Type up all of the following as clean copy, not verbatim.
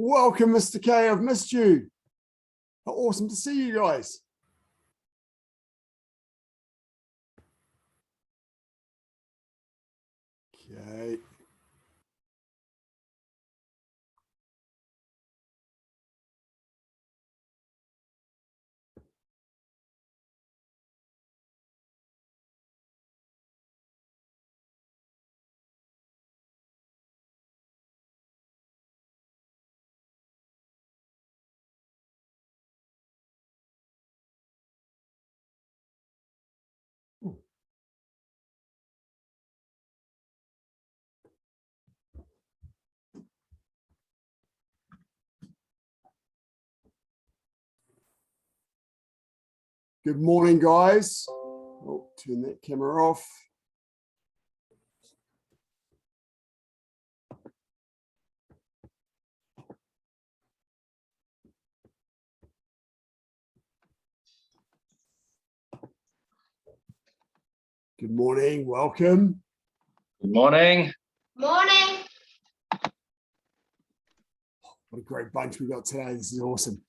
Welcome, Mr. K. I've missed you. How awesome to see you guys. Okay. Good morning, guys. Oh, turn that camera off. Good morning. Welcome. Good morning. Morning. What a great bunch we got today. This is awesome.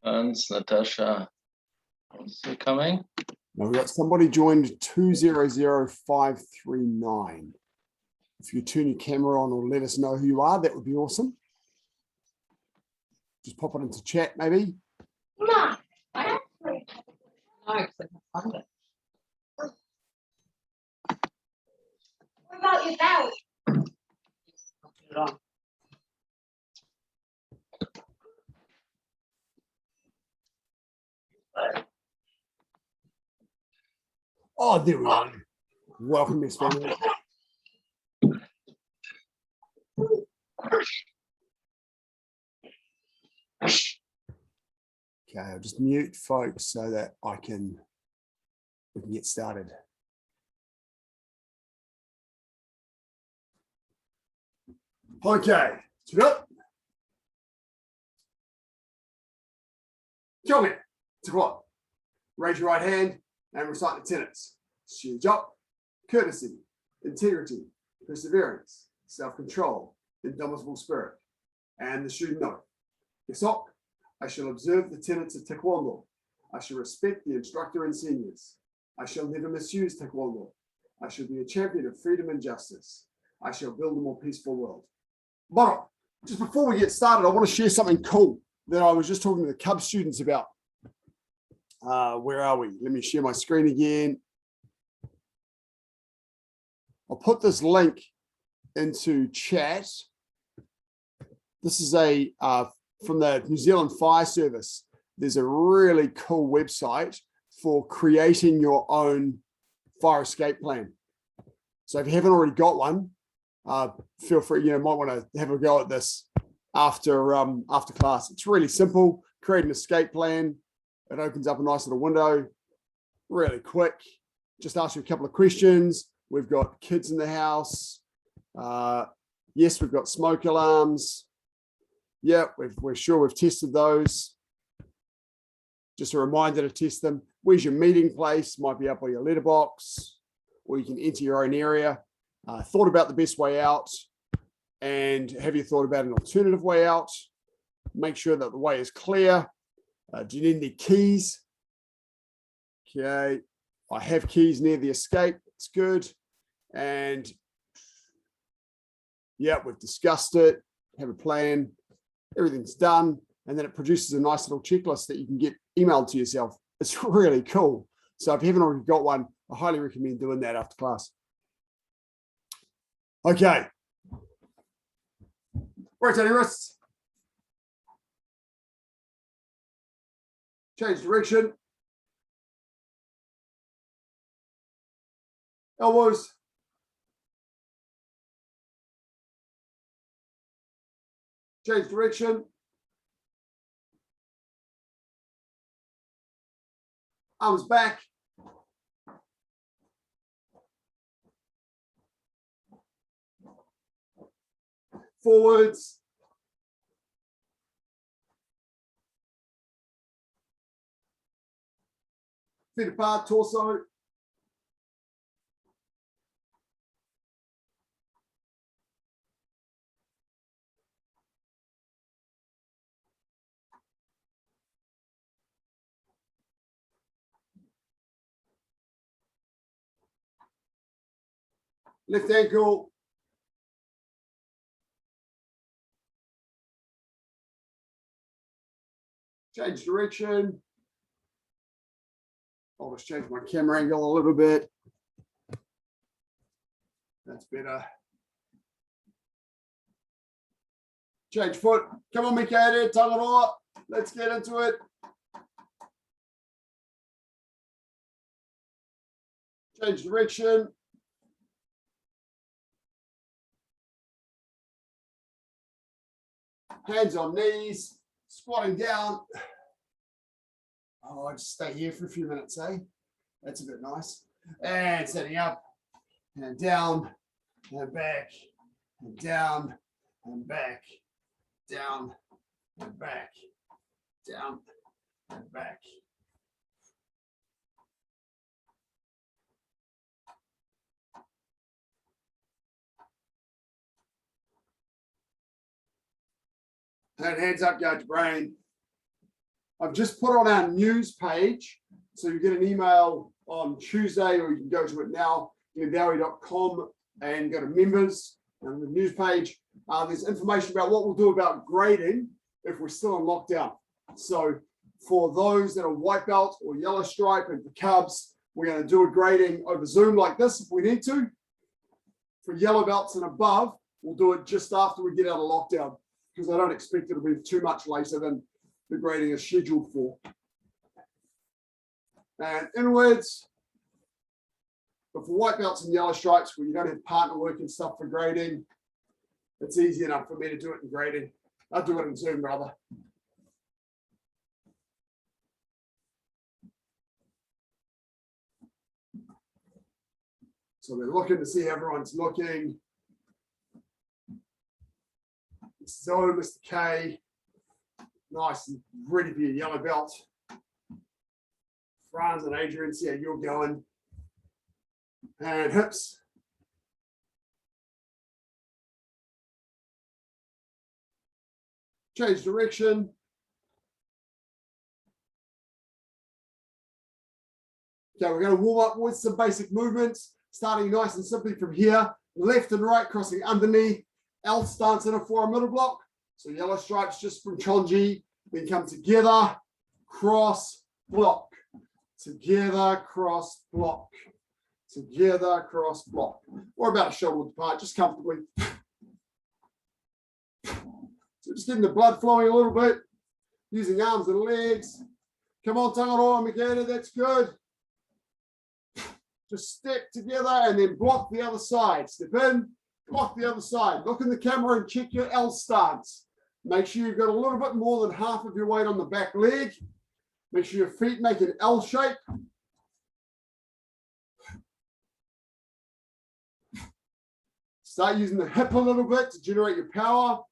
And Natasha, is he coming? Now we've got somebody joined 200539. If you turn your camera on or let us know who you are, that would be awesome. Just pop it into chat, maybe. No, I don't. No, because I can't find it. What about your belly? I'll put it on. Oh, there we go. Welcome, Miss Family. Okay, I'll just mute folks so that we can get started. Okay, up. Chon-Ji, to what? Raise your right hand and recite the tenets. Saju, courtesy, integrity, perseverance, self-control, indomitable spirit, and the student oath. Yesok, I shall observe the tenets of Taekwondo. I shall respect the instructor and seniors. I shall never misuse Taekwondo. I shall be a champion of freedom and justice. I shall build a more peaceful world. But just before we get started, I want to share something cool that I was just talking to the Cub students about. Where are we? Let me share my screen again. I'll put this link into chat. This is a from the New Zealand Fire Service. There's a really cool website for creating your own fire escape plan. So if you haven't already got one, feel free, might want to have a go at this after class. It's really simple. Create an escape plan. It opens up a nice little window, really quick. Just ask you a couple of questions. We've got kids in the house. Yes, we've got smoke alarms. Yeah, we're sure we've tested those. Just a reminder to test them. Where's your meeting place? Might be up on your letterbox, or you can enter your own area. Thought about the best way out, and have you thought about an alternative way out? Make sure that the way is clear. Do you need any keys? Okay, I have keys near the escape. It's good. And yeah, we've discussed it, have a plan, everything's done. And then it produces a nice little checklist that you can get emailed to yourself. It's really cool. So if you haven't already got one, I highly recommend doing that after class. Okay. Rotating wrists. Change direction. Elbows. Change direction. Arms back. Forwards. Feet apart, torso. left ankle. Change direction. I'll just change my camera angle a little bit. That's better. Change foot. Come on, Mikhail, Tangaroa. Let's get into it. Change direction. Hands on knees. Squatting down. Oh, I'll just stay here for a few minutes, eh? That's a bit nice. And setting up. And down. And back. And down. And back. Down. And back. Down. And back. And hands up, go to brain. I've just put on our news page, so you get an email on Tuesday, or you can go to it now, glendowie.com, and go to members and the news page. There's information about what we'll do about grading if we're still in lockdown. So for those that are white belt or yellow stripe, and for cubs, we're going to do a grading over Zoom like this if we need to. For yellow belts and above, we'll do it just after we get out of lockdown, because I don't expect it'll be too much later than the grading is scheduled for. And inwards, but for white belts and yellow stripes, where you don't have partner work and stuff for grading, it's easy enough for me to do it in grading. I'll do it in Zoom, brother. So we're looking to see how everyone's looking. So, Mr. K, nice and ready for your yellow belt. Franz and Adrian, see how you're going. And hips. Change direction. Okay, we're going to warm up with some basic movements, starting nice and simply from here, left and right, crossing underneath. L stance in a forearm middle block. So yellow stripes just from Chon-Ji. Then come together, cross, block. Together, cross, block. Together, cross, block. Or about a shoulder apart, just comfortably. So just getting the blood flowing a little bit. Using arms and legs. Come on, Tangaroa, Mikhail, that's good. Just step together and then block the other side. Step in. Block the other side. Look in the camera and check your L stance. Make sure you've got a little bit more than half of your weight on the back leg. Make sure your feet make an L shape. Start using the hip a little bit to generate your power.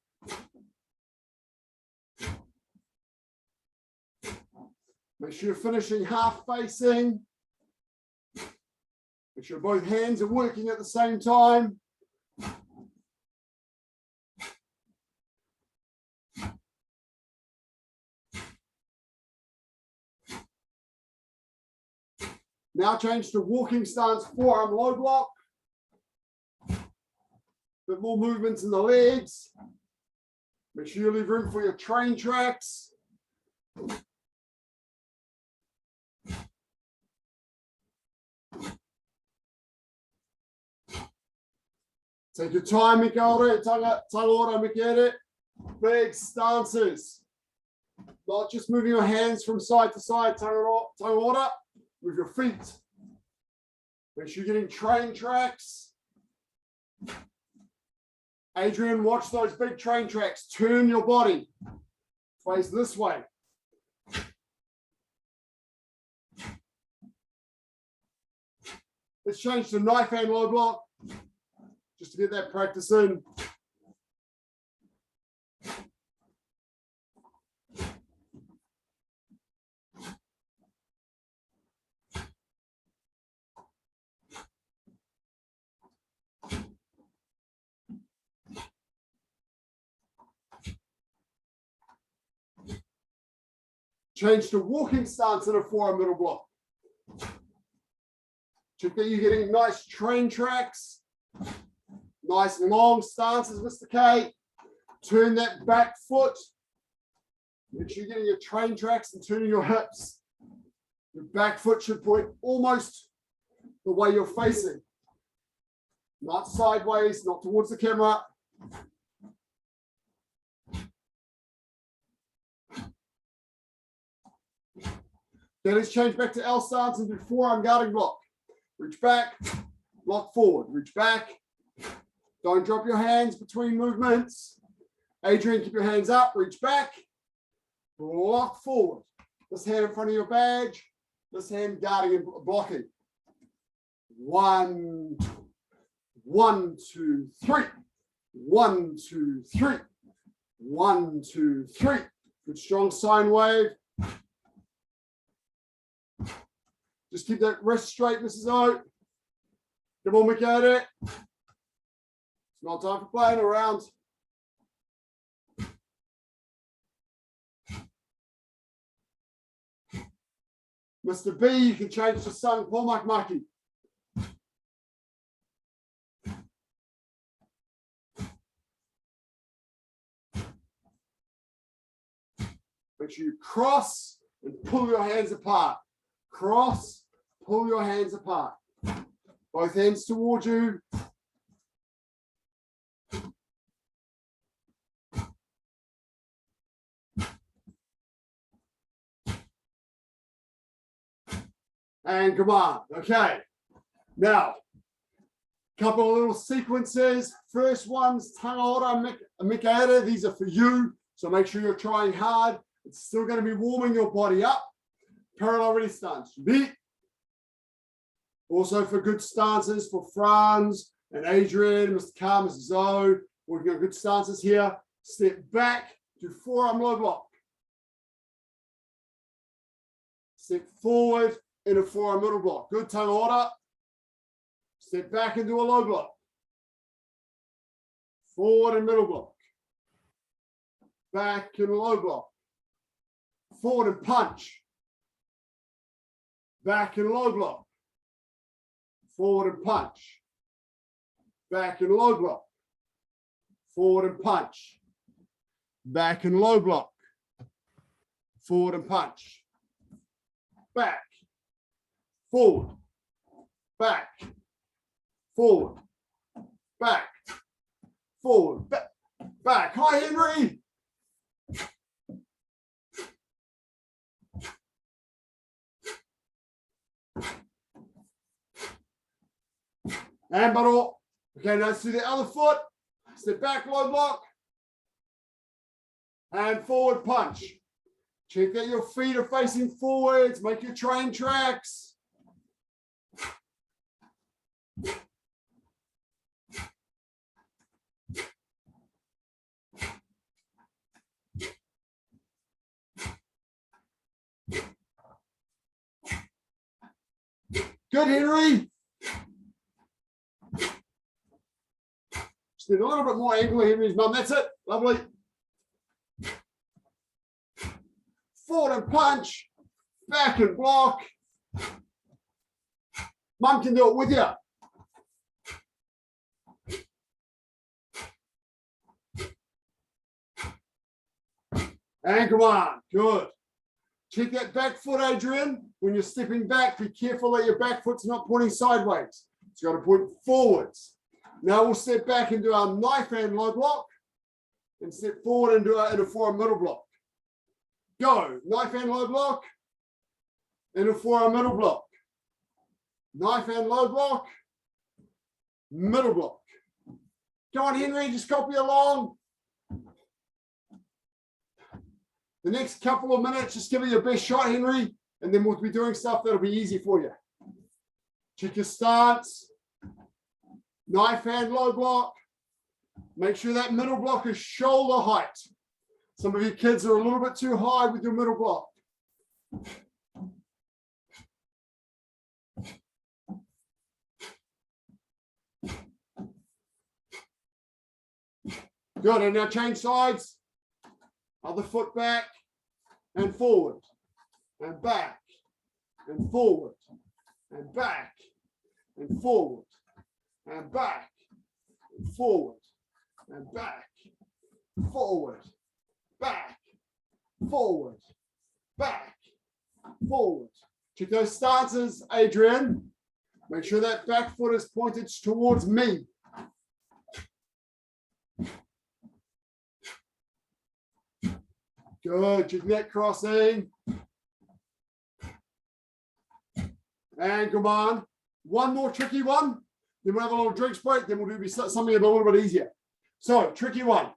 Make sure you're finishing half facing. Make sure both hands are working at the same time. Now change to walking stance, forearm low block. Bit more movements in the legs. Make sure you leave room for your train tracks. Take your time, Mikhail. Tangaroa, Mikhail. Big stances. Not just moving your hands from side to side, Tangaroa. With your feet. Make sure you're getting train tracks. Adrian, watch those big train tracks. Turn your body. Face this way. Let's change to knife hand low block. Just to get that practice in. Change to walking stance in a forearm middle block. Check that you're getting nice train tracks. Nice long stances, Mr. K. Turn that back foot. Make sure you're getting your train tracks and turning your hips. Your back foot should point almost the way you're facing. Not sideways, not towards the camera. Then let's change back to L stance and do forearm guarding block. Reach back, block forward, reach back. Don't drop your hands between movements. Adrian, keep your hands up, reach back, block forward. This hand in front of your badge, this hand guarding and blocking. 1, 1, 2, 3. 1, 2, 3. 1, 2, 3. Good strong sine wave. Just keep that wrist straight, Mrs. O. Come on, we got it. It's not time for playing around. Mr. B, you can change to Sang Pomak Maki. Make sure you cross and pull your hands apart. Cross, pull your hands apart. Both hands towards you. And come on. Okay. Now, couple of little sequences. First one's Tangaora Mikaere. These are for you. So make sure you're trying hard. It's still going to be warming your body up. Parallel ready stance. Beat. Also for good stances for Franz and Adrian, Mr. Carr, Mrs. Zoe. Working on good stances here. Step back to forearm low block. Step forward in a forearm middle block. Good tongue order. Step back and do a low block. Forward and middle block. Back and low block. Forward and punch. Back and low block. Forward and punch. Back and low block. Forward and punch. Back and low block. Forward and punch. Back. Forward. Back. Forward. Back. Forward. Back. Back. Hi, Henry. And baro. Okay, now let's do the other foot. Step back, low block. And forward punch. Check that your feet are facing forwards. Make your train tracks. Good, Henry. Just need a little bit more angle, Henry's mum. That's it. Lovely. Forward and punch. Back and block. Mum can do it with you. And come on. Good. Check that back foot, Adrian. When you're stepping back, be careful that your back foot's not pointing sideways. It's got to point forwards. Now we'll step back and do our knife hand low block and step forward and do a forearm middle block. Go. Knife hand low block and a forearm middle block. Knife hand low block, middle block. Come on, Henry, just copy along. The next couple of minutes, just give it your best shot, Henry, and then we'll be doing stuff that'll be easy for you. Check your stance. Knife hand low block. Make sure that middle block is shoulder height. Some of you kids are a little bit too high with your middle block. Good, and now change sides. Other foot back and forward and back and forward and back and forward and back forward, and back, forward, back, forward, back, forward. Check those stances, Adrian. Make sure that back foot is pointed towards me. Good, your neck crossing. And come on. One more tricky one. Then we'll have a little drinks break. Then we'll do something a little bit easier. So, tricky one.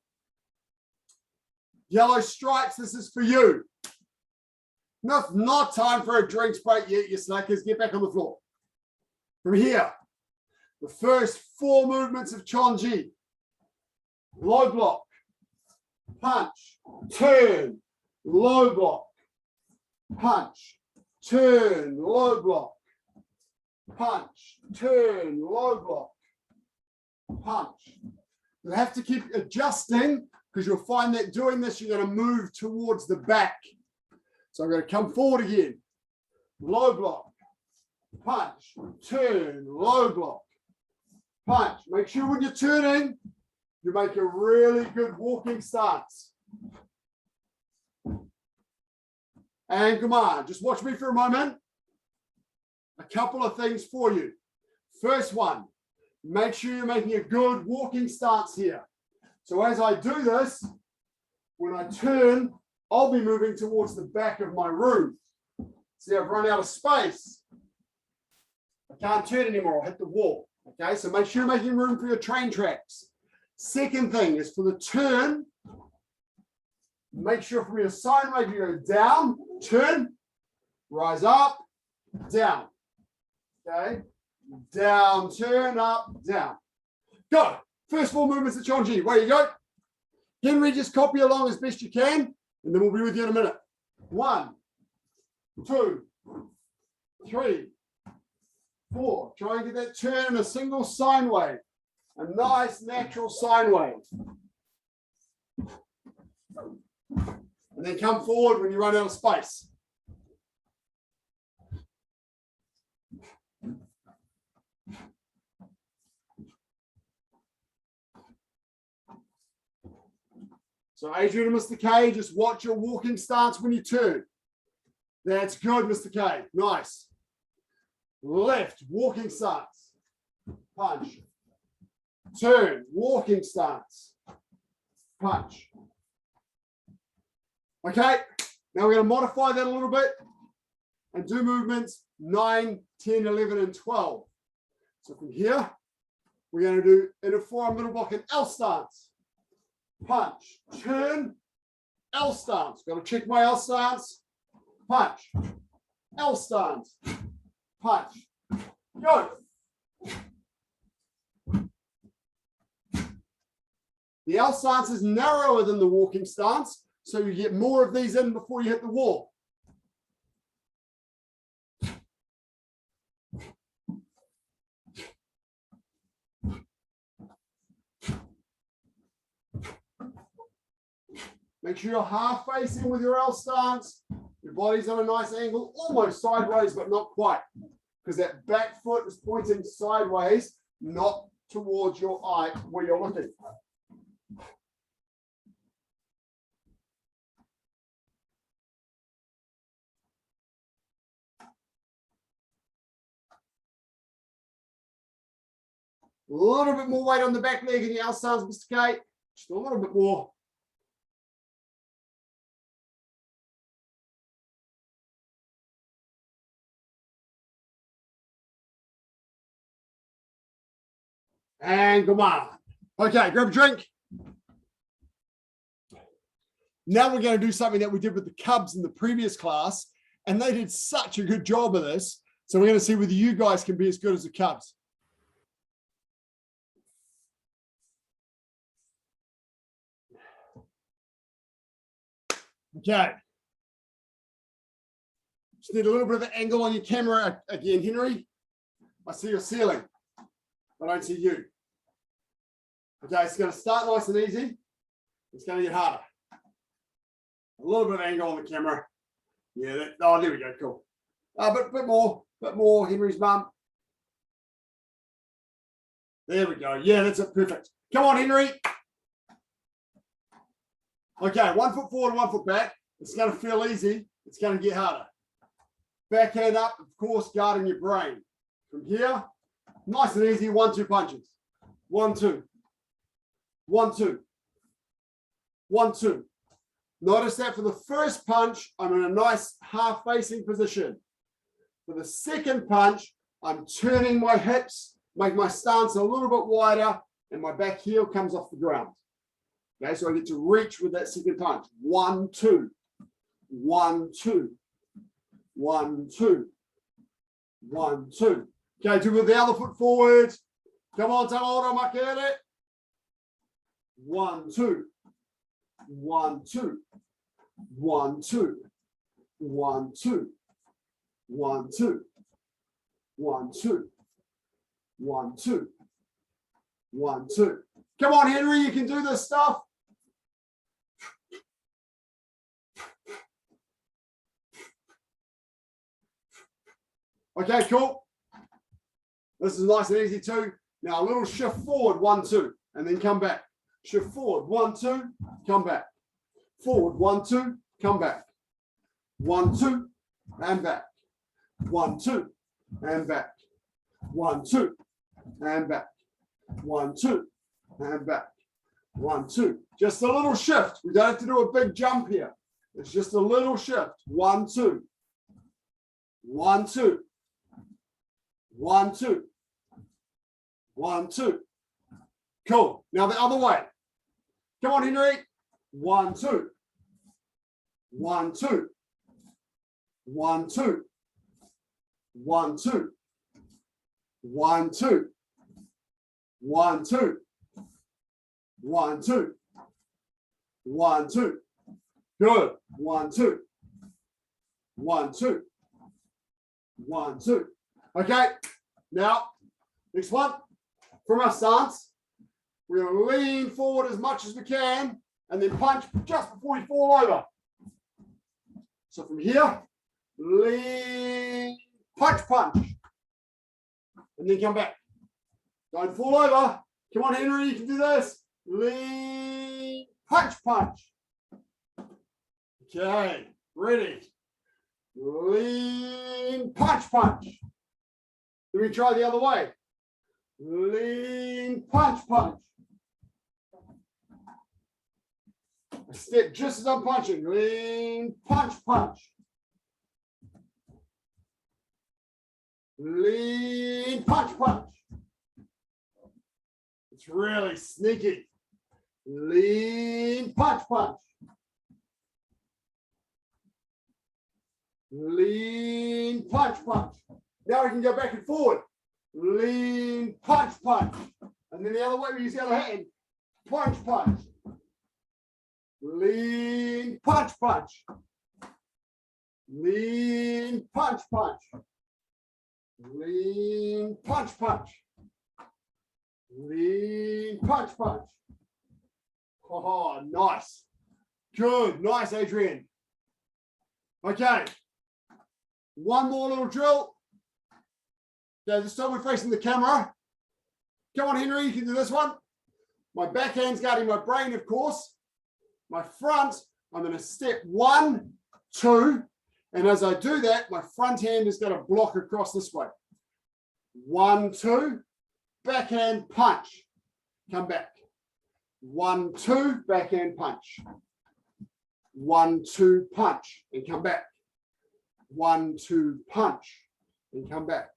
Yellow stripes, this is for you. Not time for a drinks break yet, you slackers. Get back on the floor. From here, the first 4 movements of Chon-Ji. Low block, punch, turn, low block, punch, turn, low block, punch, turn, low block, punch. You have to keep adjusting because you'll find that doing this, you're going to move towards the back. So I'm going to come forward again. Low block, punch, turn, low block, punch. Make sure when you're turning, you make a really good walking stance. And come on, just watch me for a moment. A couple of things for you. First one, make sure you're making a good walking stance here. So as I do this, when I turn, I'll be moving towards the back of my room. See, I've run out of space. I can't turn anymore, I'll hit the wall. Okay, so make sure you're making room for your train tracks. Second thing is for the turn, make sure from your sine wave you go down, turn, rise up, down. Okay, down, turn, up, down. Go. First 4 movements of Chon-Ji. Where you go. Henry, just copy along as best you can, and then we'll be with you in a minute. 1, 2, 3, 4. Try and get that turn in a single sine wave. A nice natural sine wave. And then come forward when you run out of space. So Adrian and Mr. K, just watch your walking stance when you turn. That's good, Mr. K. Nice. Left, walking stance. Punch. Turn, walking stance. Punch. Okay, now we're going to modify that a little bit and do movements 9, 10, 11, and 12. So from here, we're going to do inner forearm, middle block, and L stance. Punch, turn, L stance. Got to check my L stance. Punch, L stance. Punch. Go. The L stance is narrower than the walking stance, so you get more of these in before you hit the wall. Make sure you're half facing with your L stance. Your body's on a nice angle, almost sideways, but not quite. Because that back foot is pointing sideways, not towards your eye where you're looking. A little bit more weight on the back leg in your L stance, Mr. K. Just a little bit more. And come on. Okay, grab a drink. Now we're going to do something that we did with the Cubs in the previous class, and they did such a good job of this. So we're going to see whether you guys can be as good as the Cubs. Okay. Just need a little bit of an angle on your camera again, Henry. I see your ceiling. I don't see you. Okay, it's going to start nice and easy. It's going to get harder. A little bit of angle on the camera. Yeah, oh, there we go, cool. Bit more, Henry's mum. There we go. Yeah, that's it. Perfect. Come on, Henry. Okay, 1 foot forward, 1 foot back. It's going to feel easy. It's going to get harder. Backhand up, of course, guarding your brain. From here, nice and easy, 1-2 punches. 1-2. 1-2. 1-2. Notice that for the first punch, I'm in a nice half-facing position. For the second punch, I'm turning my hips, make my stance a little bit wider, and my back heel comes off the ground. Okay, so I get to reach with that second punch. 1-2. 1-2. 1-2. 1-2. Okay, do with the other foot forward. Come on, Tanora, makere. 1-2. 1-2. 1-2. 1-2. 1-2. 1-2. 1-2. 1-2. Come on, Henry, you can do this stuff. Okay, cool. This is nice and easy too. Now a little shift forward, 1-2, and then come back. Shift forward, 1-2, come back. Forward, 1-2, come back. 1-2, and back. 1-2, and back. 1-2, and back. 1-2, and back. 1-2. Just a little shift. We don't have to do a big jump here. It's just a little shift. 1-2. 1-2. 1-2. 1-2. Cool. Now the other way. Come on, Henry. 1-2. 1-2. 1-2. 1-2. 1-2. 1-2. 1-2. 1-2. Good. 1-2. 1-2. 1-2. Okay. Now, next one. From our stance, we're going to lean forward as much as we can and then punch just before we fall over. So from here, lean, punch, punch. And then come back. Don't fall over. Come on, Henry, you can do this. Lean, punch, punch. Okay, ready. Lean, punch, punch. Then we try the other way. Lean, punch, punch. I step just as I'm punching. Lean, punch, punch. Lean, punch, punch. It's really sneaky. Lean, punch, punch. Lean, punch, punch. Now we can go back and forward. Lean, punch, punch. And then the other way, we use the other hand. Punch, punch. Lean, punch, punch. Lean, punch, punch. Lean, punch, punch. Lean, punch, punch. Oh, nice. Good. Nice, Adrian. Okay. One more little drill. Okay, this time we're facing the camera. Come on, Henry, you can do this one. My backhand's guarding my brain, of course. My front, I'm going to step 1, 2. And as I do that, my front hand is going to block across this way. 1, 2. Backhand punch. Come back. 1, 2. Backhand punch. 1, 2. Punch. And come back. 1, 2. Punch. And come back.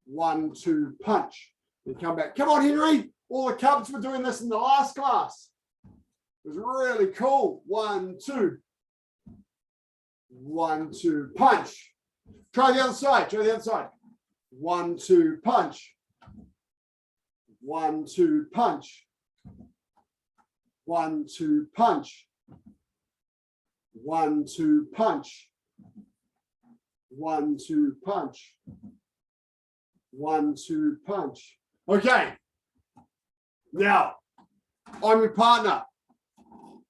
1, 2. Punch. And come back. Come on, Henry. All the cubs were doing this in the last class. It was really cool. 1, 2. 1, 2. Punch. Try the other side. Try the other side. 1, 2. Punch. 1, 2. Punch. 1, 2. Punch. 1, 2. Punch. 1, 2. Punch. 1, 2. Punch. Okay. Now, I'm your partner.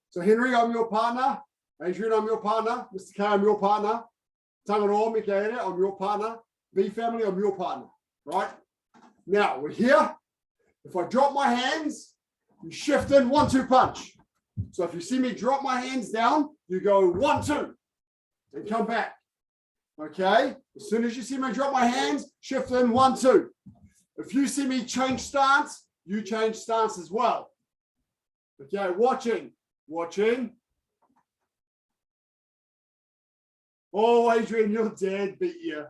So Henry, I'm your partner. Adrian, I'm your partner. Mr. K, I'm your partner. Tangaroa, Mikaere, I'm your partner. B family, I'm your partner. Right? Now, we're here. If I drop my hands, you shift in 1-2 punch. So if you see me drop my hands down, you go 1-2 and come back. Okay. As soon as you see me drop my hands, shift in 1-2. If you see me change stance, you change stance as well. Okay. Watching. Oh, Adrian, your dad beat you.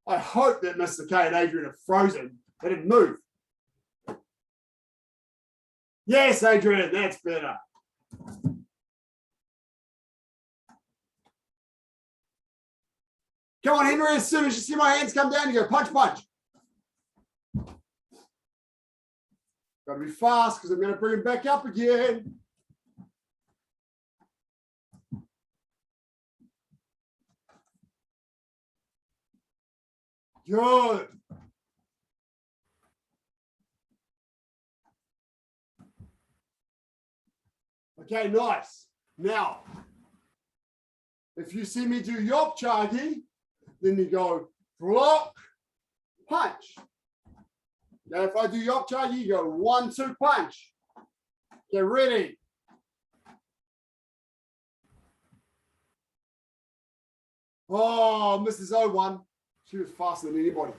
I hope that Mr. K and Adrian are frozen. They didn't move. Yes, Adrian, that's better. Come on, Henry, as soon as you see my hands come down, you go punch, punch. Got to be fast because I'm going to bring him back up again. Good. Okay, nice. Now, if you see me do Chon-Ji, then you go block, punch. Now, if I do Chon-Ji, you go 1-2 punch. Get ready. Oh, Mrs. O1. She was faster than anybody.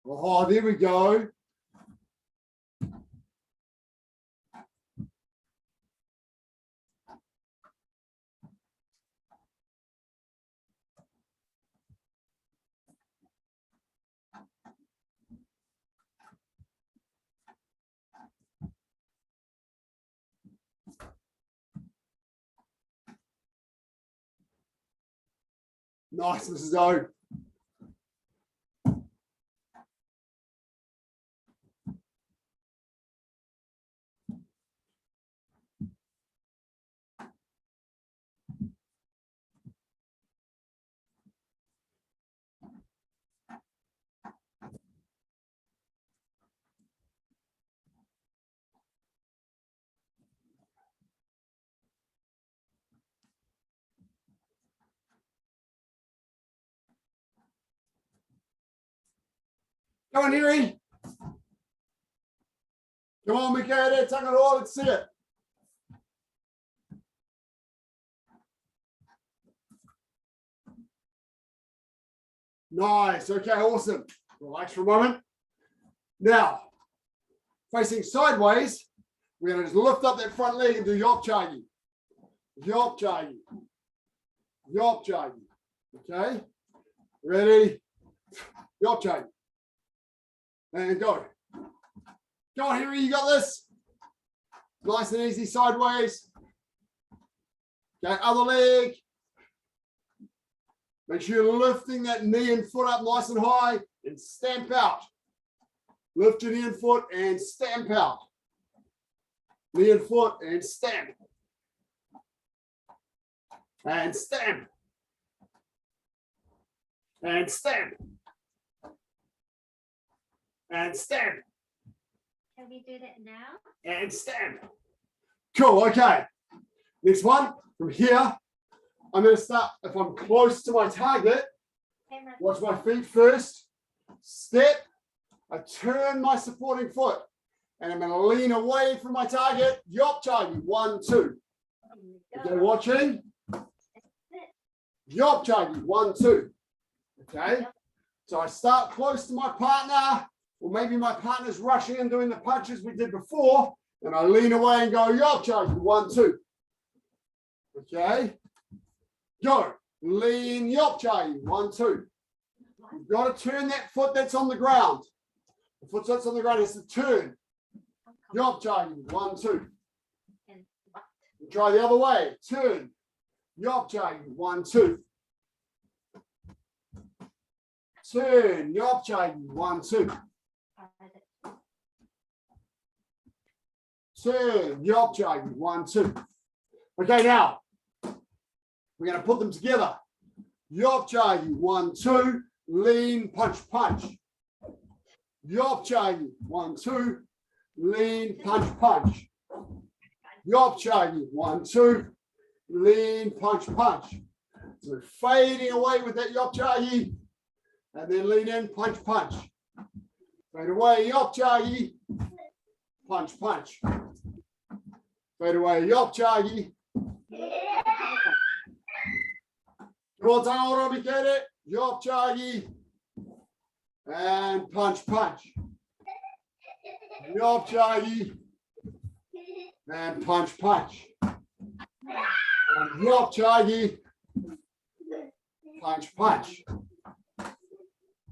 Oh, there we go. Nice, Mrs. O. Come on, Henry. Come on, Mikhail, take it all. Let's see it. Nice. Okay, awesome. Relax for a moment. Now, facing sideways, we're going to just lift up that front leg and do Chon-Ji. Chon-Ji. Chon-Ji. Okay? Ready? Chon-Ji. And go. Go on, Henry, you got this. Nice and easy sideways. Okay, other leg. Make sure you're lifting that knee and foot up nice and high and stamp out. Lift your knee and foot and stamp out. Knee and foot and stamp. And stamp. And stamp. And stamp. Can we do that now? And stamp. Cool, okay. Next one, from here, I'm going to start, if I'm close to my target, watch my feet first, step, I turn my supporting foot, and I'm going to lean away from my target, Chon-Ji, 1-2. Okay, watching. Chon-Ji, 1-2. Okay, so I start close to my partner, or maybe my partner's rushing and doing the punches we did before, and I lean away and go Chon-Ji, 1-2. Okay, go, lean Chon-Ji, 1-2. You've got to turn that foot that's on the ground. The foot that's on the ground has to turn. Chon-Ji, 1-2. Try the other way, turn. Chon-Ji, 1-2. Turn, Chon-Ji, 1-2. Turn, Chon-Ji, 1-2. Okay, now we're going to put them together. Chon-Ji, 1-2. lean, punch, punch. Yop-chagi, 1, 2, lean, punch, punch. Yop-chagi, 1, 2, lean, punch, punch. So fading away with that yop-chagi, and then lean in, punch, punch. Fade away, yop-chagi, punch, punch. Fade away, yop-chagi. Yop-chagi, and punch, punch. Yop-chagi, and punch, punch. And yop-chagi, punch, punch.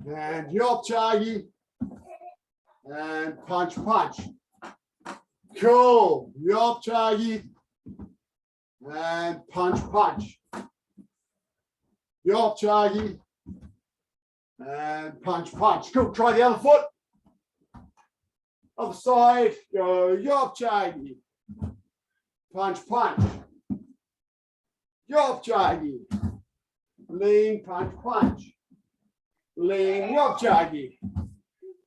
And yop-chagi, and punch, punch. Cool. Yop-chagi, and punch, punch. Yop-chagi, and punch, punch. Cool. Try the other foot. Other side. Go yop-chagi, punch, punch. Yop-chagi, lean, punch, punch. Lean, yop-chagi,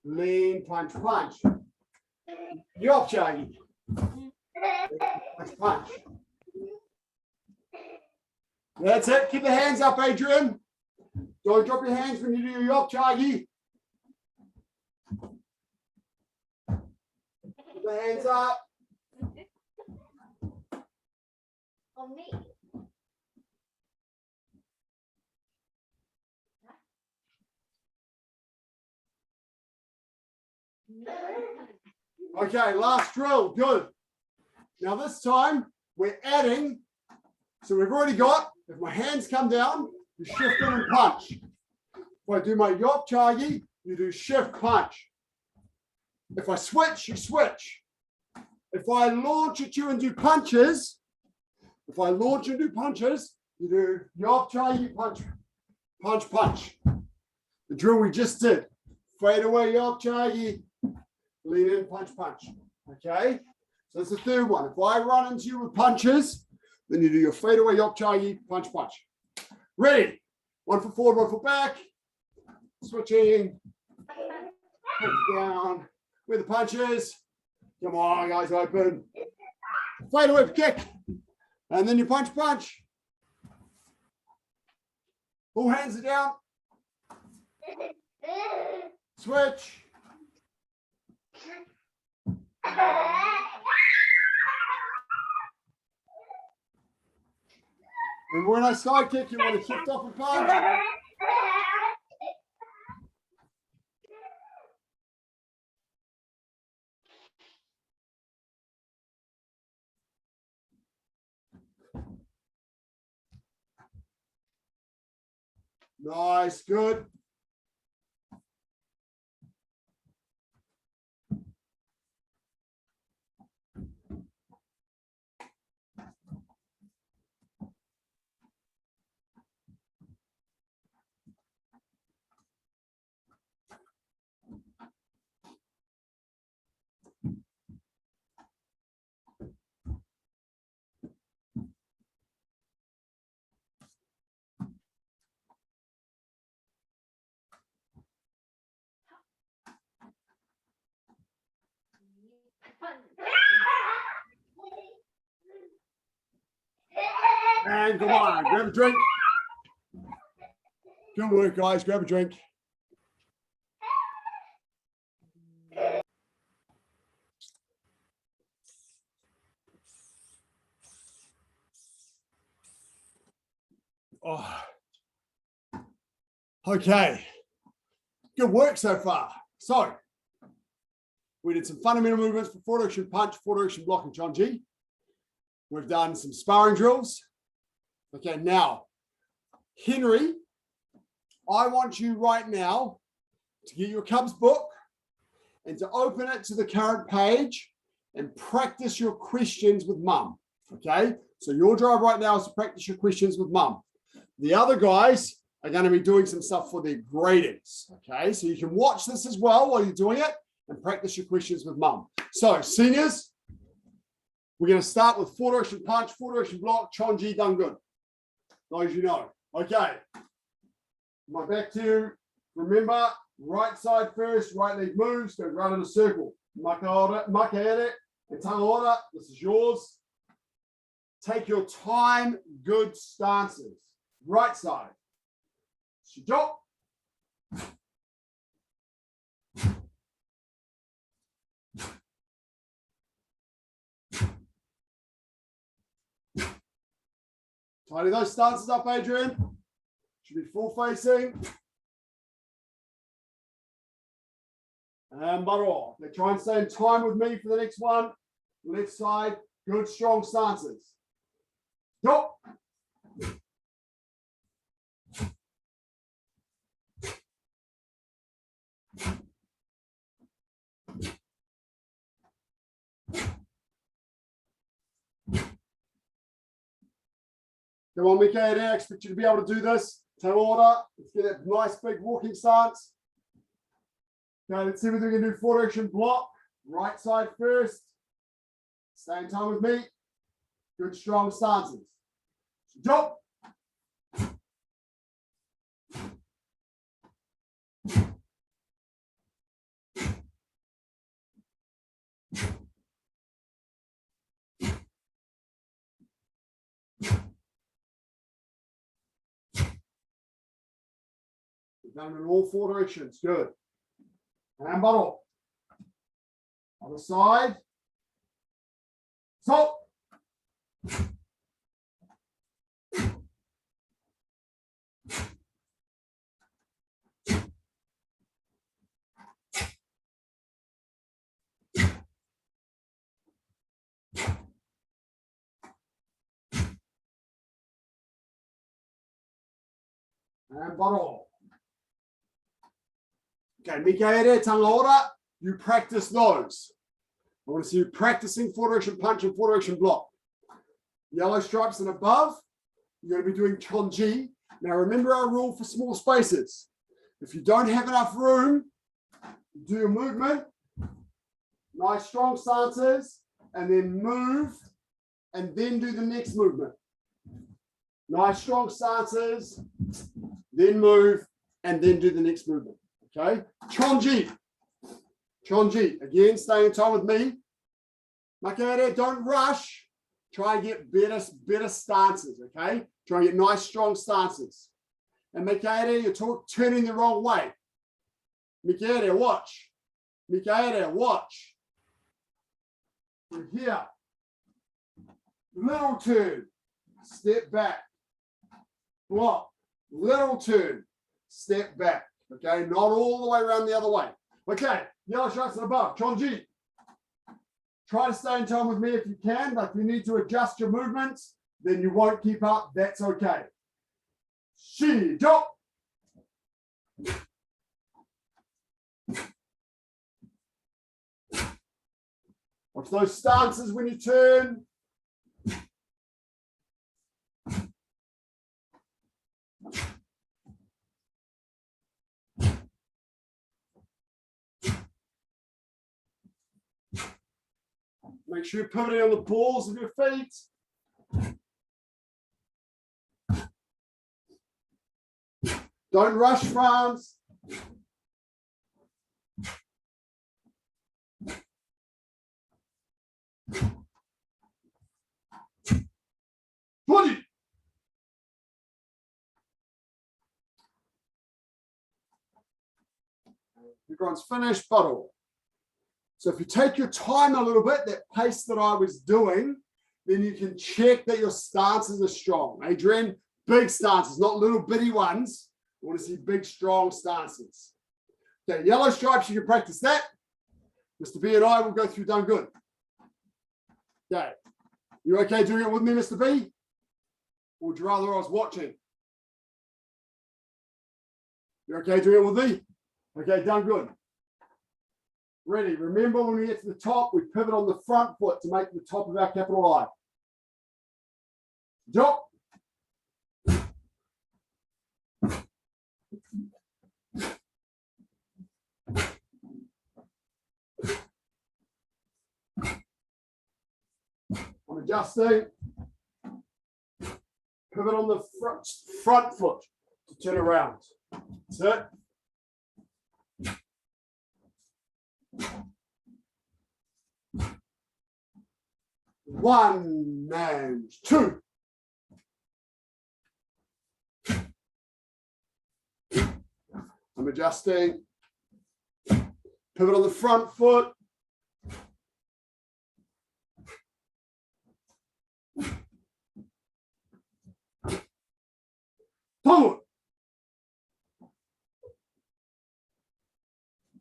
lean, punch, punch. Yop-chagi, punch, punch. That's it. Keep the hands up, Adrian. Don't drop your hands when you do your yop-chagi. Keep the hands up. On me. Okay, last drill. Good. Now this time we're adding. So we've already got, if my hands come down, you shift in and punch. If I do my yop-chagi, you do shift, punch. If I switch, you switch. If I launch at you and do punches, you do yop-chagi, punch, punch, punch. The drill we just did. Fade away, yop-chagi, lean in, punch, punch. Okay? So that's the third one. If I run into you with punches, then you do your fade away, yop-chagi, punch, punch. Ready? 1 foot forward, 1 foot back. Switching. Punch down. Where the punches. Come on, guys, open. Fade away, kick. And then you punch, punch. All hands are down. Switch. And when I side kick, you want to shift off and punch. Nice, good. And come on, grab a drink. Good work, guys. Grab a drink. Oh. Okay. Good work so far. So we did some fundamental movements for forward direction punch, forward direction block, and Chon-Ji. We've done some sparring drills. Okay, now, Henry, I want you right now to get your Cubs book and to open it to the current page and practice your questions with mum. Okay, so your job right now is to practice your questions with mum. The other guys are going to be doing some stuff for their gradings. Okay, so you can watch this as well while you're doing it and practice your questions with mum. So, seniors, we're going to start with forward direction punch, forward direction block, Chon-Ji, done good. Those you know. Okay. My back to you. Remember, right side first, right leg moves, go right in a circle. Makgi and tanga ora, this is yours. Take your time, good stances. Right side. Saju. Tidy those stances up, Adrian. Should be full facing. And baro. They try and stay in time with me for the next one. Left side, good strong stances. Go. Come on, Mika, I expect you to be able to do this. Take order. Let's get that nice big walking stance. Okay, let's see whether we can do 4-direction block. Right side first. Stay in time with me. Good strong stances. Jump. We've done it in all 4 directions. Good. And bottle. Other side. So. And bottle. Okay, Mikaere, tanga ora, you practice those. I want to see you practicing 4-direction punch and 4-direction block. Yellow stripes and above, you're going to be doing Chon-Ji. Now remember our rule for small spaces. If you don't have enough room, do your movement, nice strong stances, and then move, and then do the next movement. Nice strong stances, then move, and then do the next movement. Okay, Chon-Ji. Chon-Ji. Again, stay in time with me. Makgi, don't rush. Try and get better stances, okay? Try and get nice, strong stances. And Makgi, you're turning the wrong way. Makgi, watch. Makgi, watch. From here. Little turn. Step back. Block. Little turn. Step back. Okay, not all the way around the other way. Okay, yellow stripes and above. Chon-Ji. Try to stay in time with me if you can, but if you need to adjust your movements, then you won't keep up. That's okay. Saju. Watch those stances when you turn. Make sure you're pivoting on the balls of your feet. Don't rush, Franz. Chon-Ji. Everyone's finished, bottle. So if you take your time a little bit, that pace that I was doing, then you can check that your stances are strong. Adrian, big stances, not little bitty ones. I want to see big, strong stances. Okay, yellow stripes, you can practice that. Mr. B and I will go through done good. Okay, you okay doing it with me, Mr. B? Or would you rather I was watching? You're okay doing it with me? Okay, done good. Ready. Remember, when we get to the top, we pivot on the front foot to make the top of our capital I. Drop. I'm adjusting. Pivot on the front foot to turn around. That's it. 1 and 2. I'm adjusting. Pivot on the front foot. Forward.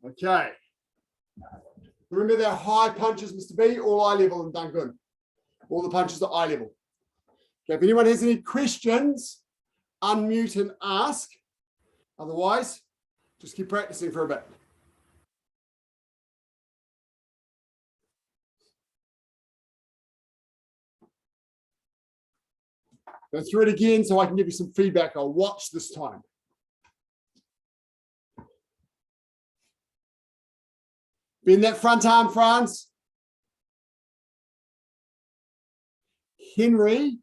Okay. Remember their high punches, Mr. B, all eye level and done good. All the punches are eye level. Okay, if anyone has any questions, unmute and ask. Otherwise, just keep practicing for a bit. Go through it again so I can give you some feedback. I'll watch this time. Bend that front arm, Franz. Henry,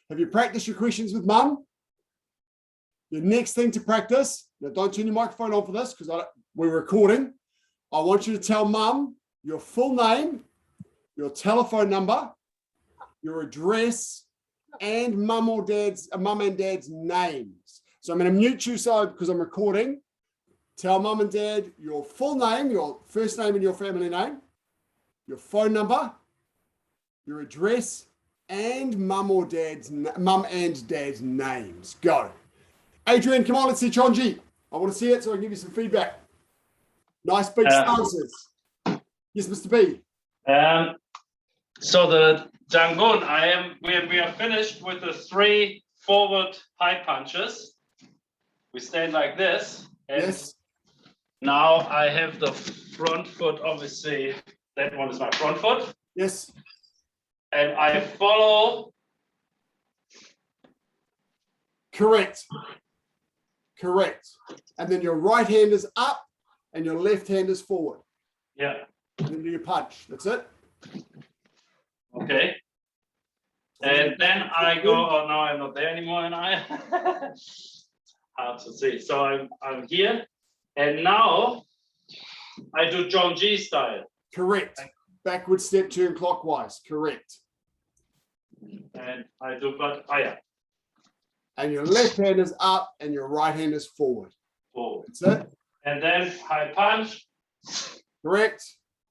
have you practiced your questions with Mum? Your next thing to practice, now don't turn your microphone on for this because we're recording. I want you to tell Mum your full name, your telephone number, your address, and Mum and Dad's names. So I'm going to mute you because I'm recording. Tell Mum and Dad your full name, your first name and your family name, your phone number, your address, and Mum and Dad's names. Go. Adrian, come on, let's see Chon-Ji. I want to see it so I can give you some feedback. Nice big stances. Yes, Mr. B. So the Dangun, we are finished with the 3 forward high punches. We stand like this. And Yes. now I have the front foot, obviously, that one is my front foot. Yes. And I follow. Correct. Correct. And then your right hand is up and your left hand is forward. Yeah. And then do your punch. That's it. Okay. And then I go, oh, no, I'm not there anymore, and I hard to see. So I'm here. And now I do Chon-Ji style. Correct. Backward step, turn clockwise. Correct. And I do, but yeah. And your left hand is up and your right hand is forward. Forward. That's it. And then high punch. Correct.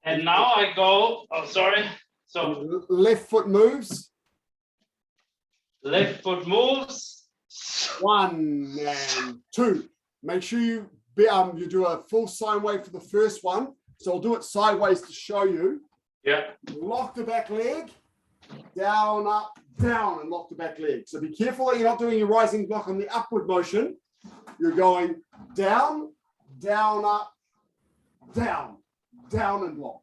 And now I go, oh, sorry. So left foot moves. left foot moves. 1 and 2. Make sure you do a full sine wave for the first one. So I'll do it sideways to show you. Yeah. Lock the back leg. Down, up, down, and lock the back leg. So be careful that you're not doing your rising block on the upward motion. You're going down, down, up, down, down, and block.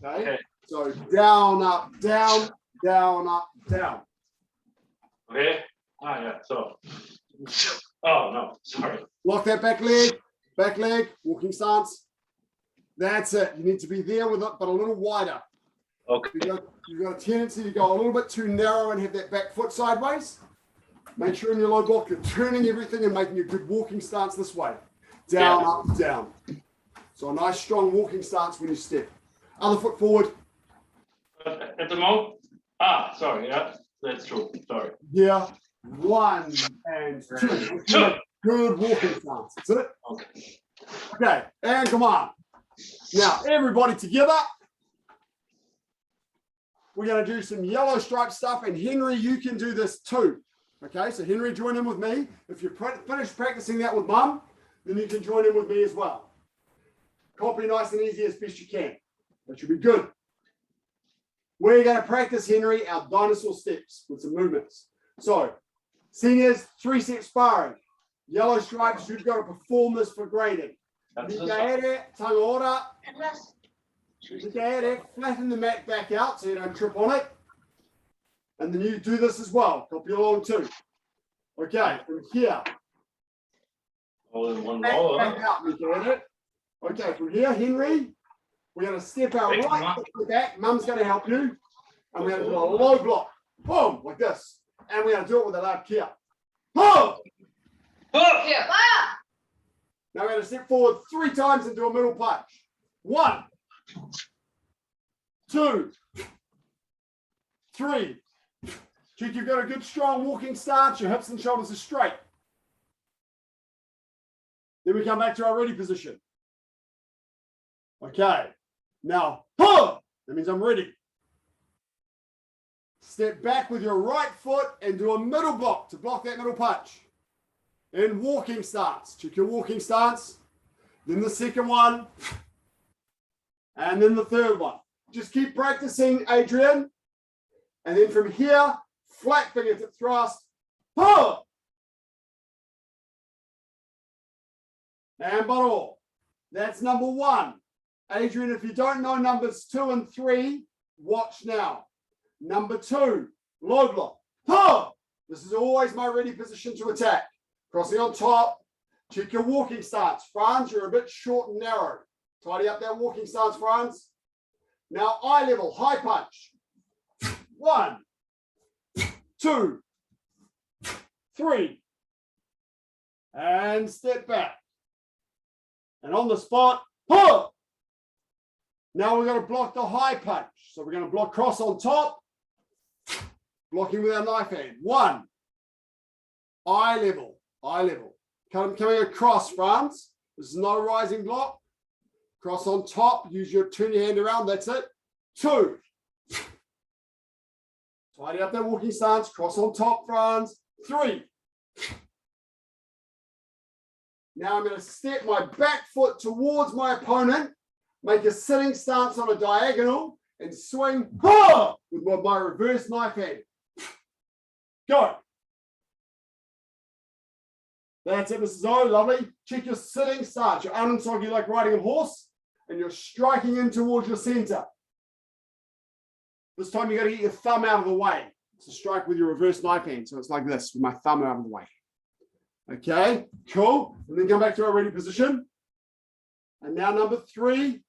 Okay? So down, up, down, down, up, down. Okay. Ah, yeah. So, oh, no, sorry. Lock that back leg, walking stance. That's it. You need to be there with it, but a little wider. Okay. You've got a tendency to go a little bit too narrow and have that back foot sideways. Make sure in your low block you're turning everything and making a good walking stance this way. Down, up, down. So a nice strong walking stance when you step. Other foot forward. At the moment? Ah, sorry. Yeah, that's true. Sorry. Yeah. 1 and 2. Good walking stance. That's it. Okay. Okay. And come on. Now, everybody together. We're going to do some yellow stripe stuff. And Henry, you can do this too. Okay. So Henry, join in with me. If you're finished practicing that with Mum, then you can join in with me as well. Copy nice and easy as best you can. That should be good. We're going to practice, Henry, our dinosaur steps with some movements. So, seniors, 3-set sparring. Yellow stripes, you've got to perform this for grading. Flatten the mat back out so you don't trip on it. And then you do this as well. Copy along too. Okay, from here. All in one Back row. out, okay, from here, Henry, we're going to step our right foot to the back. Mum's going to help you. And we're going to do a low block. Boom, like this. And we're going to do it with a loud kick. Boom! Oh! Yeah. Now we're going to step forward 3 times and do a middle punch. 1, 2, 3. Check you've got a good strong walking stance. Your hips and shoulders are straight. Then we come back to our ready position. Okay. Now, that means I'm ready. Step back with your right foot and do a middle block to block that middle punch. In walking stance. Check your walking stance. Then the second one. And then the third one. Just keep practicing, Adrian. And then from here, flat fingertip thrust. And bottle. That's number 1. Adrian, if you don't know numbers 2 and 3, watch now. Number 2, low block. This is always my ready position to attack. Crossing on top. Check your walking stance. Franz, you're a bit short and narrow. Tidy up that walking stance, Franz. Now eye level, high punch. 1, 2, 3. And step back. And on the spot. Now we're going to block the high punch. So we're going to block cross on top. Blocking with our knife hand. 1. Eye level. Eye level. Coming across, Franz. This is not a rising block. Cross on top. Turn your hand around. That's it. 2. Tidy up that walking stance. Cross on top, Franz. 3. Now I'm going to step my back foot towards my opponent. Make a sitting stance on a diagonal and swing with my reverse knife hand. Go. That's it, Mrs. O. Lovely. Check your sitting stance. You're unsoggy like riding a horse, and you're striking in towards your center. This time you got to get your thumb out of the way. So strike with your reverse knife hand. So it's like this, with my thumb out of the way. Okay, cool. And then come back to our ready position. And now number 3.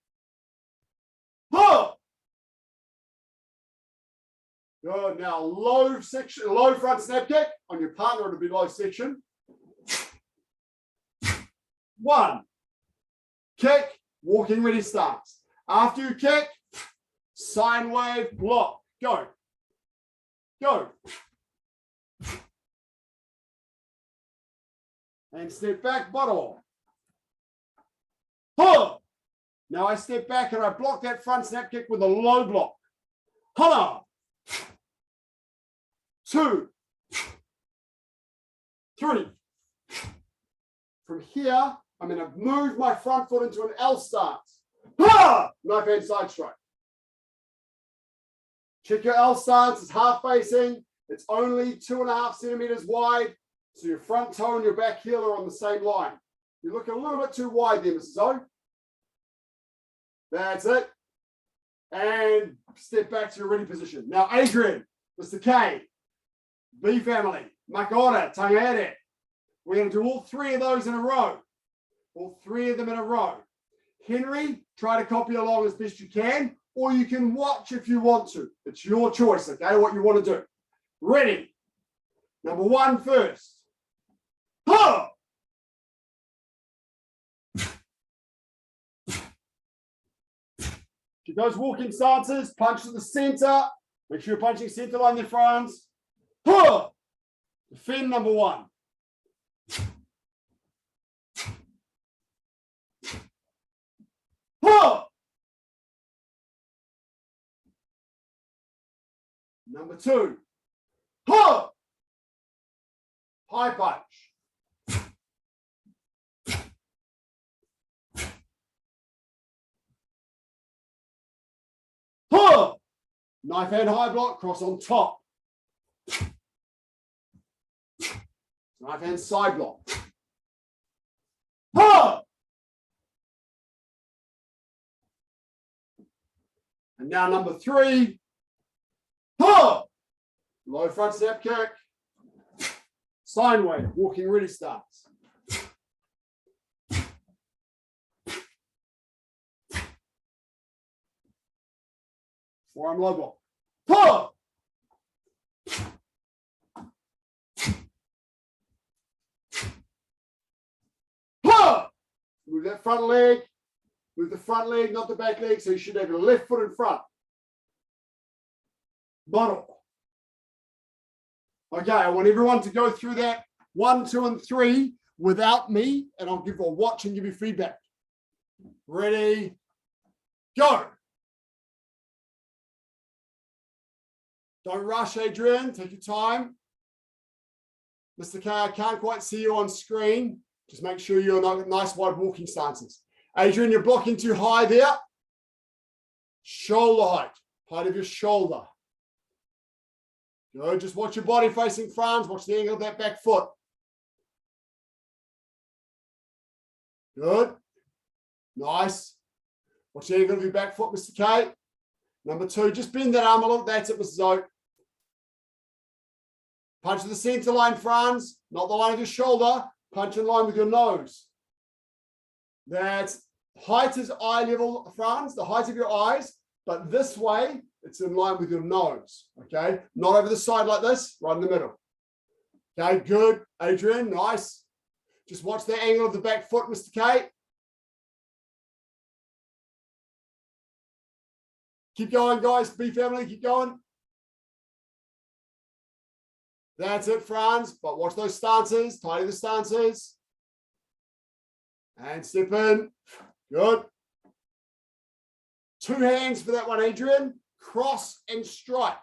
Good. Now low front snap kick on your partner. It'll be low section. 1. Kick, walking ready stance. After you kick, sine wave, block. Go. Go. And step back, bottle. Now I step back and I block that front snap kick with a low block. 2, 3. From here, I'm going to move my front foot into an L stance. Knife hand side strike. Check your L stance. It's half facing. It's only 2.5 centimeters wide. So your front toe and your back heel are on the same line. You're looking a little bit too wide there, Mrs. O. That's it. And step back to your ready position. Now, Adrian, Mr. K, B family, Makora, Tangere. We're going to do all 3 of those in a row. All 3 of them in a row. Henry, try to copy along as best you can, or you can watch if you want to. It's your choice, okay, what you want to do. Ready. Number 1 first. To those walking stances, punch to the center. Make sure you're punching center line there, Franz. Defend number 1. Number 2. High punch. Knife hand high block, cross on top. Knife hand side block. And now number 3. Low front step kick. Sine wave, walking ready starts. Forearm low block. Move that front leg. Move the front leg, not the back leg. So you should have your left foot in front. Bottle. Okay, I want everyone to go through that 1, 2, and 3 without me, and I'll give a watch and give you feedback. Ready, go. Don't rush, Adrian. Take your time. Mr. K, I can't quite see you on screen. Just make sure you're not nice wide walking stances. Adrian, you're blocking too high there. Shoulder height of your shoulder. Good. Just watch your body facing Franz. Watch the angle of that back foot. Good. Nice. Watch the angle of your back foot, Mr. K. Number 2, just bend that arm a little. That's it, Mrs. O. Punch to the center line, Franz. Not the line of your shoulder. Punch in line with your nose. That's height is eye level, Franz, the height of your eyes. But this way, it's in line with your nose. Okay? Not over the side like this, right in the middle. Okay, good. Adrian, nice. Just watch the angle of the back foot, Mr. K. Keep going, guys. B family, keep going. That's it, Franz. But watch those stances. Tidy the stances. And step in. Good. 2 hands for that one, Adrian. Cross and strike.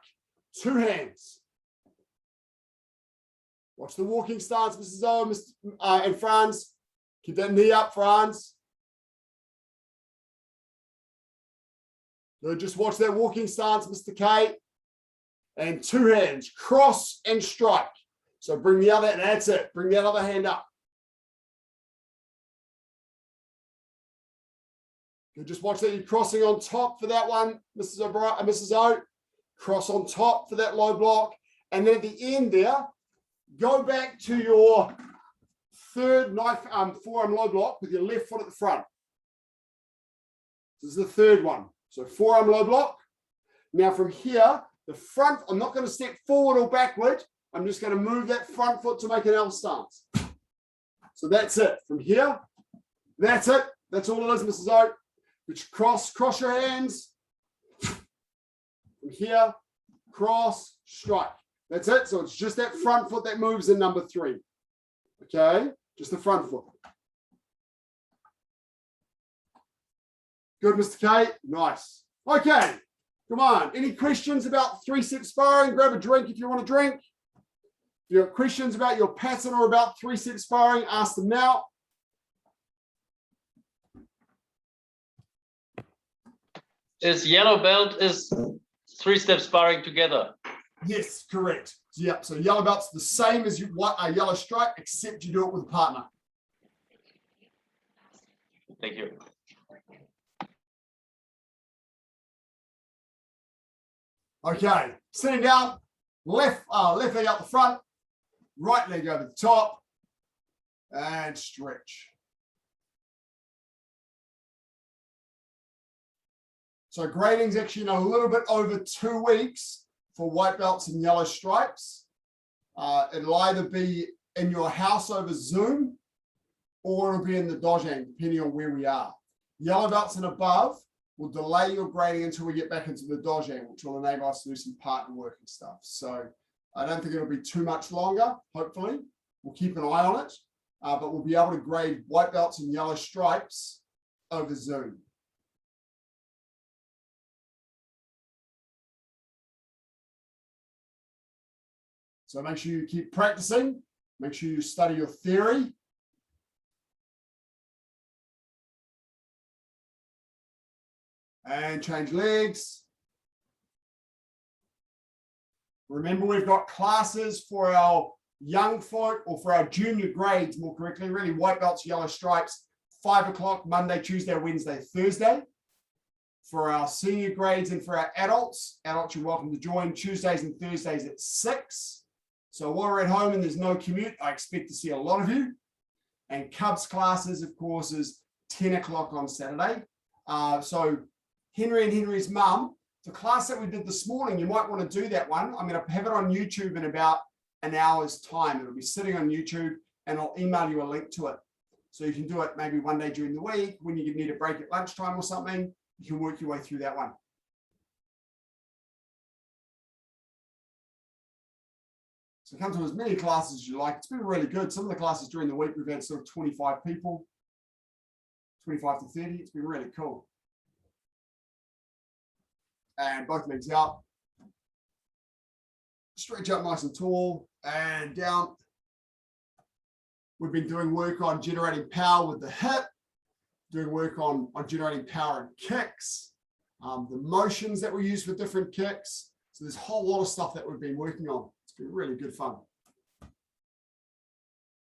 2 hands. Watch the walking stance, Mrs. O and Franz. Keep that knee up, Franz. Good. Just watch that walking stance, Mr. K. And 2 hands, cross and strike. So bring the other, and that's it. Bring that other hand up. Good. Just watch that you're crossing on top for that one, Mrs. O. Cross on top for that low block. And then at the end there, go back to your 3rd knife forearm low block with your left foot at the front. This is the 3rd one. So forearm low block. Now from here, the front, I'm not going to step forward or backward. I'm just going to move that front foot to make an L stance. So that's it. From here, that's it. That's all it is, Mrs. O. Which cross your hands. From here, cross, strike. That's it. So it's just that front foot that moves in number 3. Okay? Just the front foot. Good, Mr. K. Nice. Okay. Come on. Any questions about 3-set sparring? Grab a drink if you want to drink. If you have questions about your pattern or about 3-set sparring, ask them now. Is yellow belt is 3-step sparring together? Yes, correct. Yep. So yellow belt's the same as a yellow stripe, except you do it with a partner. Thank you. Okay, sitting down, left leg out the front, right leg over the top, and stretch. So grading's actually in a little bit over 2 weeks for white belts and yellow stripes. It'll either be in your house over Zoom, or it'll be in the dojang, depending on where we are. Yellow belts and above will delay your grading until we get back into the dojang, which will enable us to do some partner work and stuff. So I don't think it'll be too much longer, hopefully. We'll keep an eye on it, but we'll be able to grade white belts and yellow stripes over Zoom. So make sure you keep practicing. Make sure you study your theory. And change legs. Remember, we've got classes for our young folk, or for our junior grades, more correctly, really white belts, yellow stripes, 5 o'clock, Monday, Tuesday, Wednesday, Thursday. For our senior grades and for our adults, you're welcome to join Tuesdays and Thursdays at 6. So while we're at home and there's no commute, I expect to see a lot of you. And Cubs classes, of course, is 10 o'clock on Saturday. So Henry and Henry's mum, the class that we did this morning, you might want to do that one. I'm going to have it on YouTube in about an hour's time. It'll be sitting on YouTube and I'll email you a link to it. So you can do it maybe one day during the week when you need a break at lunchtime or something. You can work your way through that one. So come to as many classes as you like. It's been really good. Some of the classes during the week, we've had sort of 25 people, 25 to 30. It's been really cool. And both legs out. Stretch up nice and tall and down. We've been doing work on generating power with the hip, doing work on generating power and kicks, the motions that we use for different kicks. So there's a whole lot of stuff that we've been working on. It's been really good fun.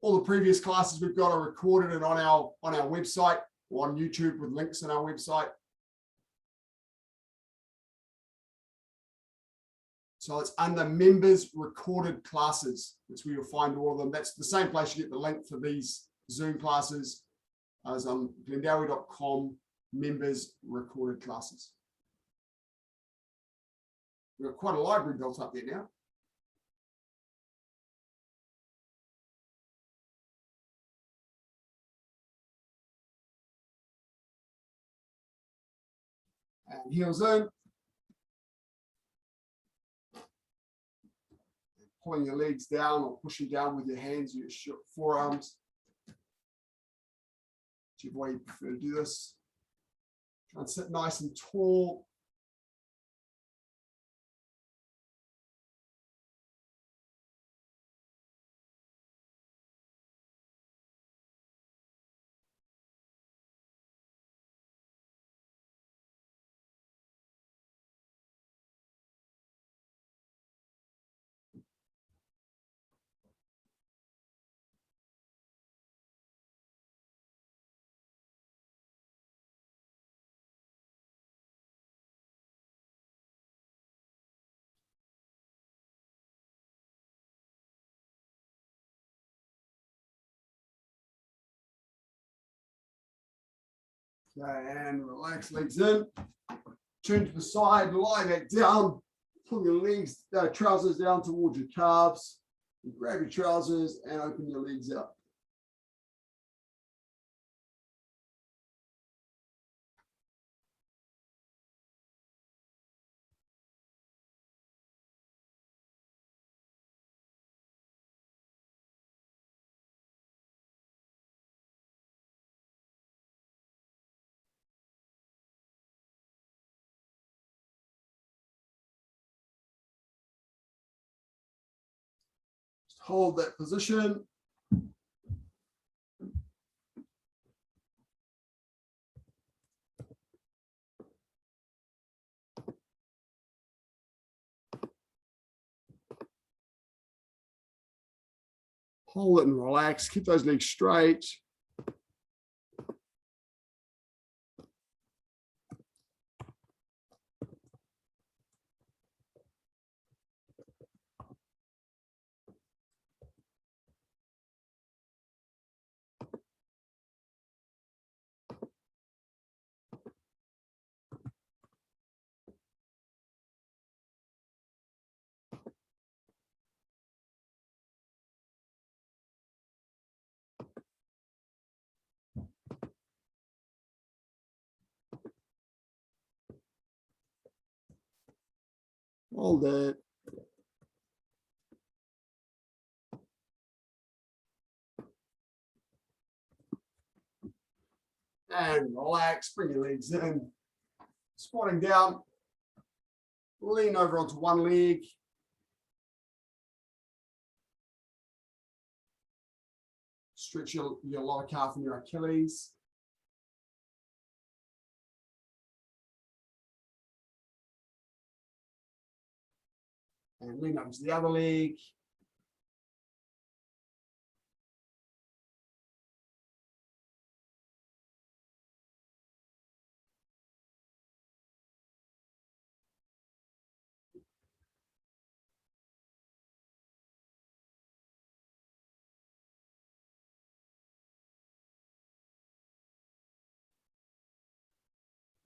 All the previous classes we've got are recorded and on our website or on YouTube with links on our website. So it's under members recorded classes. That's where you'll find all of them. That's the same place you get the link for these Zoom classes as on glendowie.com members recorded classes. We've got quite a library built up there now. And heels in. Pulling your legs down or pushing down with your hands, your forearms. Whichever way you prefer to do this. Try and sit nice and tall. Okay, and relax, legs in. Turn to the side, lie back down. Pull your legs, trousers down towards your calves. You grab your trousers and open your legs up. Hold that position. Hold it and relax. Keep those legs straight. Hold it. And relax, bring your legs in. Squatting down. Lean over onto one leg. Stretch your lower calf and your Achilles. And lean over to the other leg.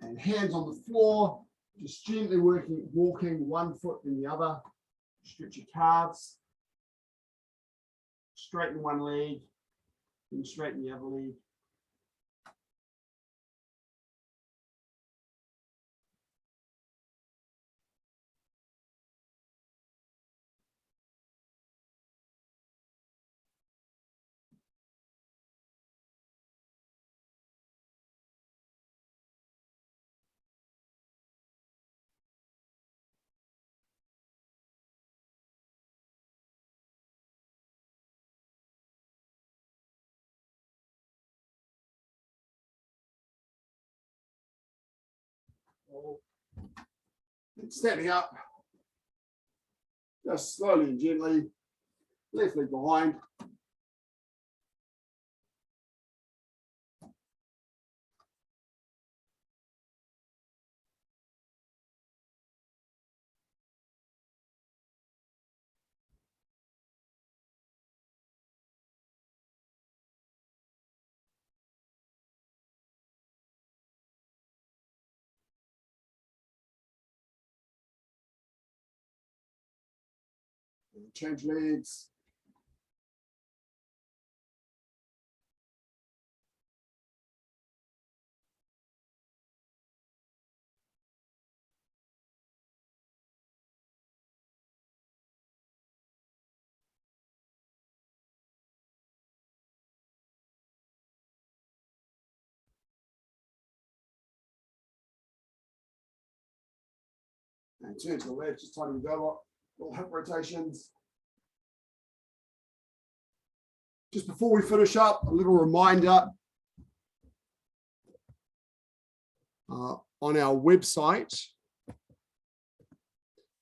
And hands on the floor, just gently walking one foot in the other. Stretch your calves. Straighten one leg. And straighten the other leg. And standing up, just slowly and gently, left leg behind. And change legs. And turn to the left, just tiny bell, little hip rotations. Just before we finish up, a little reminder on our website. I'll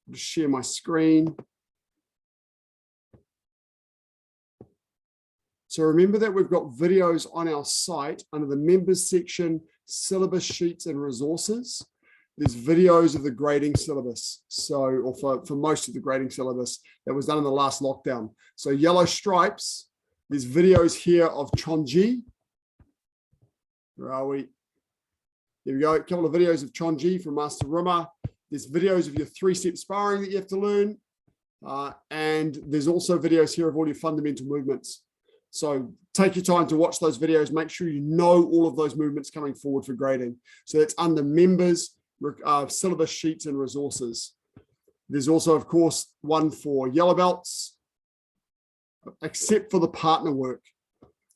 just share my screen. So remember that we've got videos on our site under the members section, syllabus sheets and resources. There's videos of the grading syllabus. So, or for most of the grading syllabus that was done in the last lockdown. So yellow stripes, there's videos here of Chon-Ji. Where are we? There we go. A couple of videos of Chon-Ji from Master Rima. There's videos of your 3-step sparring that you have to learn. And there's also videos here of all your fundamental movements. So take your time to watch those videos. Make sure you know all of those movements coming forward for grading. So that's under members, syllabus sheets and resources. There's also, of course, one for yellow belts, except for the partner work.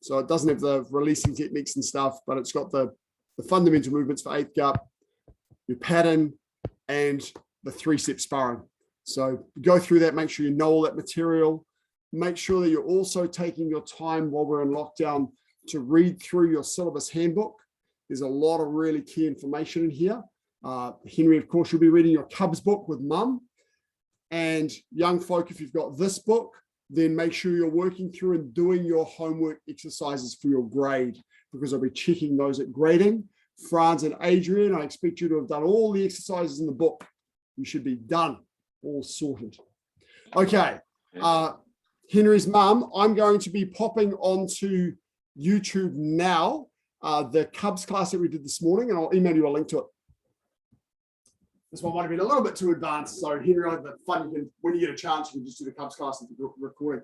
So it doesn't have the releasing techniques and stuff, but it's got the fundamental movements for 8th gap, your pattern, and the 3-step sparring. So go through that, make sure you know all that material. Make sure that you're also taking your time while we're in lockdown to read through your syllabus handbook. There's a lot of really key information in here. Henry, of course, you'll be reading your Cubs book with mum. And young folk, if you've got this book, then make sure you're working through and doing your homework exercises for your grade, because I'll be checking those at grading. Franz and Adrian, I expect you to have done all the exercises in the book. You should be done, all sorted. Okay. Henry's mum, I'm going to be popping onto YouTube now, the Cubs class that we did this morning, and I'll email you a link to it. This one might have been a little bit too advanced, so Henry, I have the fun. When you get a chance, you can just do the Cubs class and the recording.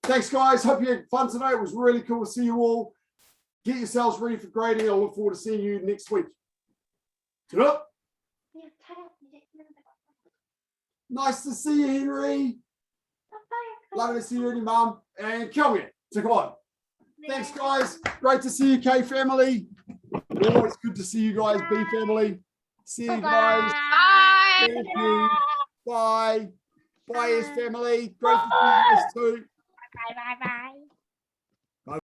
Thanks, guys. Hope you had fun today. It was really cool to see you all. Get yourselves ready for grading. I look forward to seeing you next week. Ta-da. Nice to see you, Henry. Love to see you and your mum. And kill me. So come on. Thanks, guys. Great to see you, K family. Always good to see you guys, B family. See you guys. Bye. Thank you. Bye. Bye, S family. Great to see you guys too. Bye. Bye. Bye.